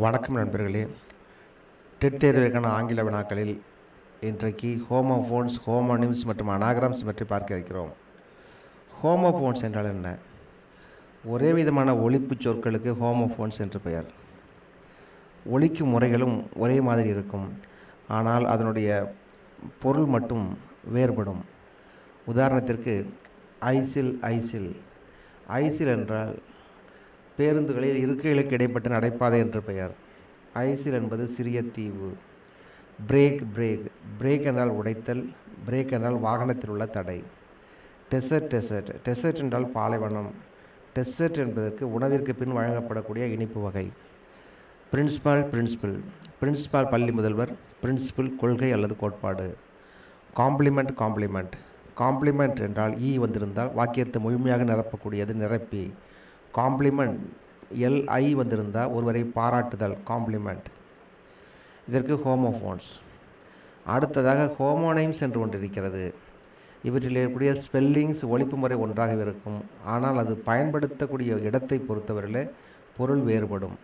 வணக்கம் நண்பர்களே. டெட் தேர்விற்கான ஆங்கில வினாக்களில் இன்றைக்கு ஹோமோஃபோன்ஸ், ஹோமோனிம்ஸ் மற்றும் அனாகிராம்ஸ் பற்றி பார்க்க இருக்கிறோம். ஹோமோஃபோன்ஸ் என்றால் என்ன? ஒரே விதமான ஒலிப்புச் சொற்களுக்கு ஹோமோஃபோன்ஸ் என்று பெயர். ஒலிக்கும் முறைகளும் ஒரே மாதிரி இருக்கும், ஆனால் அதனுடைய பொருள் மட்டும் வேறுபடும். உதாரணத்திற்கு ஐசில் ஐசில் ஐசில் என்றால் பேருந்துகளில் இருக்கைகளுக்கு இடைப்பட்ட நடைபாதை என்று பெயர். ஐசில் என்பது சிறிய தீவு. பிரேக் பிரேக் பிரேக் என்றால் உடைத்தல், பிரேக் என்றால் வாகனத்தில் உள்ள தடை. டெசர்ட் டெசர்ட் டெசர்ட் என்றால் பாலைவனம். டெசர்ட் என்பதற்கு உணவிற்கு பின் வழங்கப்படக்கூடிய இனிப்பு வகை. பிரின்சிபால் பிரின்சிபல் பிரின்சிபால் பள்ளி முதல்வர், பிரின்சிபல் கொள்கை அல்லது கோட்பாடு. காம்ப்ளிமெண்ட் காம்ப்ளிமெண்ட் காம்ப்ளிமெண்ட் என்றால் வந்திருந்தால் வாக்கியத்தை முழுமையாக நிரப்பக்கூடியது நிரப்பி. காம்ப்ளிமெண்ட் LI வந்திருந்தால் ஒருவரை பாராட்டுதல் காம்ப்ளிமெண்ட். இதற்கு ஹோமோஃபோன்ஸ். அடுத்ததாக ஹோமோனைம்ஸ் என்று ஒன்று இருக்கிறது. இவற்றில் இருக்கக்கூடிய ஸ்பெல்லிங்ஸ் ஒலிப்பு முறை ஒன்றாக இருக்கும், ஆனால் அது பயன்படுத்தக்கூடிய இடத்தை பொறுத்தவரையில் பொருள் வேறுபடும்.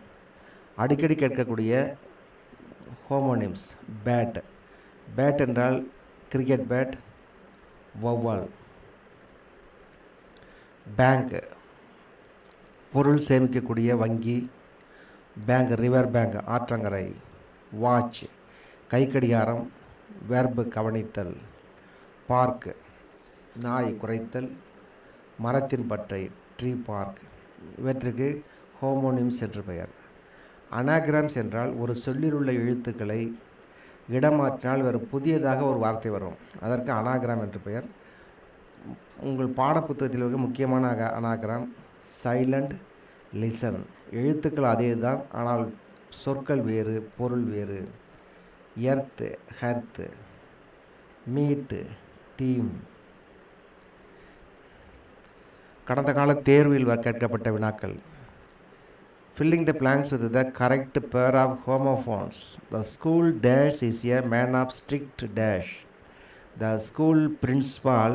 அடிக்கடி கேட்கக்கூடிய ஹோமோனிம்ஸ் பேட். பேட் என்றால் கிரிக்கெட் பேட், வௌவால். பேங்க் பொருள் சேமிக்கக்கூடிய வங்கி, பேங்க் ரிவர் பேங்க் ஆற்றங்கரை. வாட்ச் கைக்கடிகாரம், வெர்பு கவனித்தல். பார்க் நாய் குறைத்தல், மரத்தின் பட்டை ட்ரீ பார்க். இவற்றுக்கு ஹோமோனிம்ஸ் என்று பெயர். அனாகிராம்ஸ் என்றால் ஒரு சொல்லில் உள்ள எழுத்துக்களை இடமாற்றினால் வேறு புதியதாக ஒரு வார்த்தை வரும், அதற்கு அனாகிராம் என்று பெயர். உங்கள் பாடப்புத்தகத்தில் இருக்க முக்கியமான அனாகிராம் சைலண்ட், லிசன். எழுத்துக்கள் அதே தான், ஆனால் சொற்கள் வேறு, பொருள் வேறு. எர்த்து, ஹெர்த்து, மீட்டு, டீம். கடந்த கால தேர்வில் கேட்கப்பட்ட வினாக்கள். Filling the blanks with the correct pair of homophones. The school dash is a man of strict dash. The school principal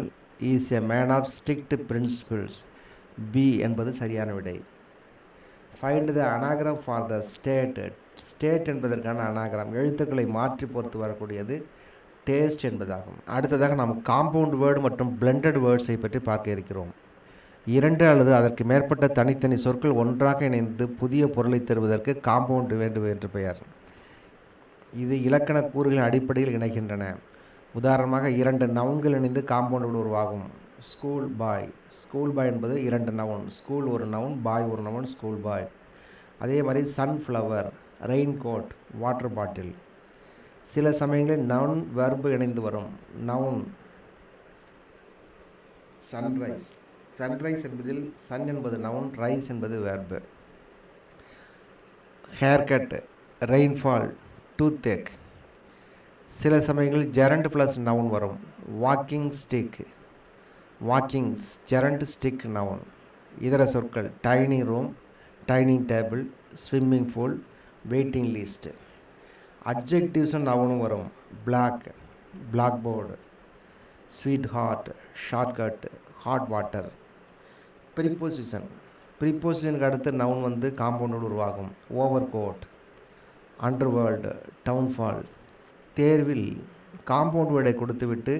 is a man of strict principles. B என்பது சரியான விடை. Find the anagram for the state. State என்பதற்கான அனாகிராம் எழுத்துக்களை மாற்றி பொறுத்து வரக்கூடியது taste என்பதாகும். அடுத்ததாக நாம் காம்பவுண்ட் வேர்டு மற்றும் பிளெண்டட் வேர்ட்ஸை பற்றி பார்க்க இருக்கிறோம். இரண்டு அல்லது அதற்கு மேற்பட்ட தனித்தனி சொற்கள் ஒன்றாக இணைந்து புதிய பொருளை தருவதற்கு காம்பவுண்ட் வேர்டு என்று பெயர். இது இலக்கண கூறுகளின் அடிப்படையில் இணைகின்றன. உதாரணமாக இரண்டு நவுன்கள் இணைந்து காம்பவுண்ட் வேர்டு உருவாகும். School boy. ஸ்கூல் பாய் என்பது இரண்டு நவுன். ஸ்கூல் ஒரு நவுன், பாய் ஒரு நவுன், ஸ்கூல் பாய். அதே மாதிரி sunflower, rain coat, water bottle. சில சமயங்களில் நவுன் வெர்பு இணைந்து வரும். Noun sunrise. சன்ரைஸ் என்பதில் சன் என்பது நவுன், ரைஸ் என்பது வெர்பு. Haircut, rainfall, toothache. சில சமயங்களில் ஜெரண்ட் ப்ளஸ் நவுன் வரும். Walking stick, walkings, gerund stick noun. இதர சொற்கள் dining room, dining table, swimming pool, waiting list. Adjectives நவுனும் வரும். Black, black board, sweet heart, shortcut, hot water. Preposition. ப்ரிப்போசிஷனுக்கு அடுத்து noun வந்து காம்பவுண்டோடு உருவாகும். Over coat, underworld, downfall. தேர்வில் காம்பவுண்ட் வேர்டை கொடுத்துவிட்டு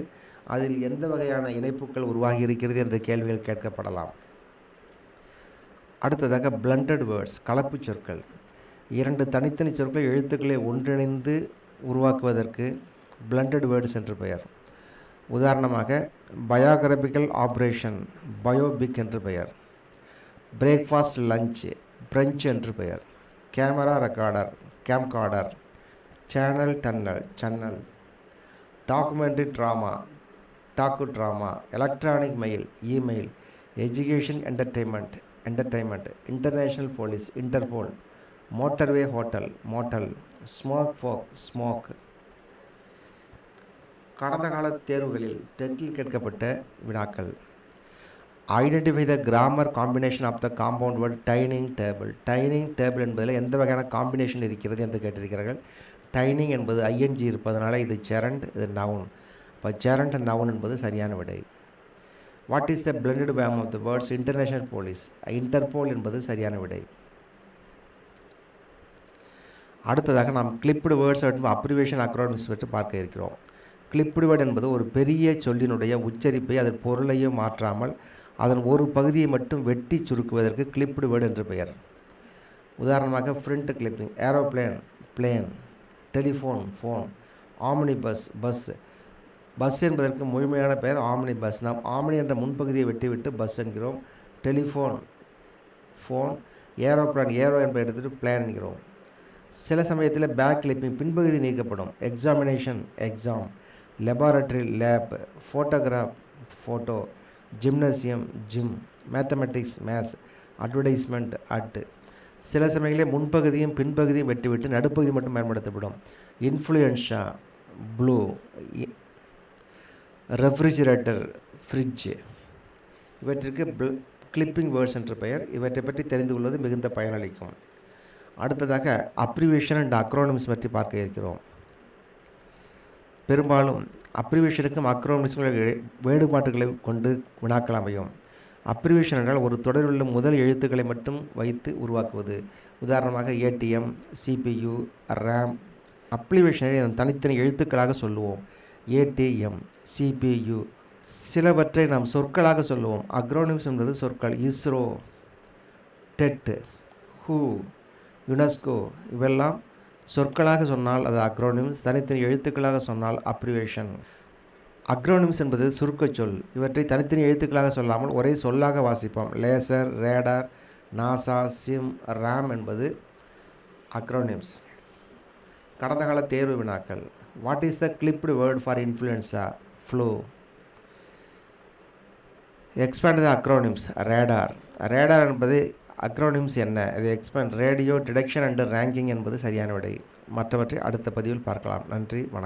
அதில் எந்த வகையான இணைப்புகள் உருவாகி இருக்கிறது என்ற கேள்விகள் கேட்கப்படலாம். அடுத்ததாக பிளண்டட் வேர்ட்ஸ், கலப்பு சொற்கள். இரண்டு தனித்தனி சொற்கள் எழுத்துக்களை ஒன்றிணைந்து உருவாக்குவதற்கு பிளண்டட் வேர்ட்ஸ் என்று பெயர். உதாரணமாக பயோகிராபிக்கல் ஆப்ரேஷன், பயோபிக் என்று பெயர். பிரேக்ஃபாஸ்ட் லஞ்ச், பிரெஞ்சு என்று பெயர். Camera recorder, camcorder. Channel tunnel, chunnel. Documentary drama, docu drama. Electronic mail, email. Education entertainment, entertainment. International police, Interpol. Motorway hotel, motel. Smoke fog, smog. கடந்த கால தேர்வுகளில் டெட்டில் கேட்கப்பட்ட வினாக்கள். Identify the grammar combination of the compound word dining table. Dining table என்பதில் எந்த வகையான combination இருக்கிறது என்று கேட்டிருக்கிறார்கள். டைனிங் என்பது ING இருப்பதனால இது ஜெரண்ட், இது நவுன். இப்போ ஜெரண்ட் நவுன் என்பது சரியான விடை. வாட் இஸ் த பிளெண்டட் வேம் of the words international police? Interpol என்பது சரியான விடை. அடுத்ததாக நாம் கிளிப்டு வேர்ட்ஸ் மற்றும் அப்ரிவேஷன் அக்ரோனிம்ஸ் பற்றி பார்க்க இருக்கிறோம். கிளிப்டு வேர்ட் என்பது ஒரு பெரிய சொல்லினுடைய உச்சரிப்பை அதன் பொருளையோ மாற்றாமல் அதன் ஒரு பகுதியை மட்டும் வெட்டி சுருக்குவதற்கு கிளிப்டு வேர்டு என்று பெயர். உதாரணமாக print clipping, aeroplane plane, telephone phone, omni bus bus. Bus என்பதற்கு முழுமையான பெயர் ஆம்னி பஸ். நாம் ஆம்னி என்ற முன்பகுதியை வெட்டிவிட்டு பஸ் என்கிறோம். டெலிஃபோன் ஃபோன், ஏரோப்ளேன் ஏரோ என்பதை எடுத்துகிட்டு பிளேன் என்கிறோம். சில சமயத்தில் பேக் கிளிப்பிங் பின்பகுதி நீக்கப்படும். Examination exam, laboratory lab, photograph photo, gymnasium gym, mathematics maths, advertisement ad. சில சமயங்களில் முன்பகுதியும் பின்பகுதியும் வெட்டிவிட்டு நடுப்பகுதி மட்டும் பயன்படுத்தப்படும். Influenza flu, refrigerator fridge. இவற்றிற்கு கிளிப்பிங் வேர்ட்ஸ் என்ற பெயர். இவற்றை பற்றி தெரிந்து கொள்வது மிகுந்த பயனளிக்கும். அடுத்ததாக அப்ரிவேஷன் அண்ட் அக்ரோனிம்ஸ் பற்றி பார்க்க இருக்கிறோம். பெரும்பாலும் அப்ரிவேஷனுக்கும் அக்ரோனிம்ஸுக்கும் வேறுபாட்டுகளை கொண்டு வினாக்கள் அமையும். அப்ரிவேஷன் என்றால் ஒரு தொடரில் முதல் எழுத்துக்களை மட்டும் வைத்து உருவாக்குவது. உதாரணமாக ஏடிஎம், சிபியு, ரேம். அப்ரிவேஷனை தனித்தனி எழுத்துக்களாக சொல்லுவோம். ATM, CPU. சிலவற்றை நாம் சொற்களாக சொல்லுவோம். அக்ரோனிம்ஸ் என்பது சொற்கள். இஸ்ரோ, டெட், ஹூ, யுனெஸ்கோ இவெல்லாம் சொற்களாக சொன்னால் அது அக்ரோனிம்ஸ். தனித்தனி எழுத்துக்களாக சொன்னால் அப்ரிவேஷன். அக்ரோனிம்ஸ் என்பது சுருக்கச் சொல். இவற்றை தனித்தனி எழுத்துக்களாக சொல்லாமல் ஒரே சொல்லாக வாசிப்போம். Laser, radar, NASA, SIM, RAM என்பது அக்ரோனிம்ஸ். கடந்த கால தேர்வு வினாக்கள். What is the clipped word for influenza? Flu. Expand the acronyms. Radar. Radar என்பது அக்ரோனிம்ஸ் என்ன? இது expand. Radio detection and ranging என்பது சரியான விடை. மற்றவற்றை அடுத்த பதிவில் பார்க்கலாம். நன்றி, வணக்கம்.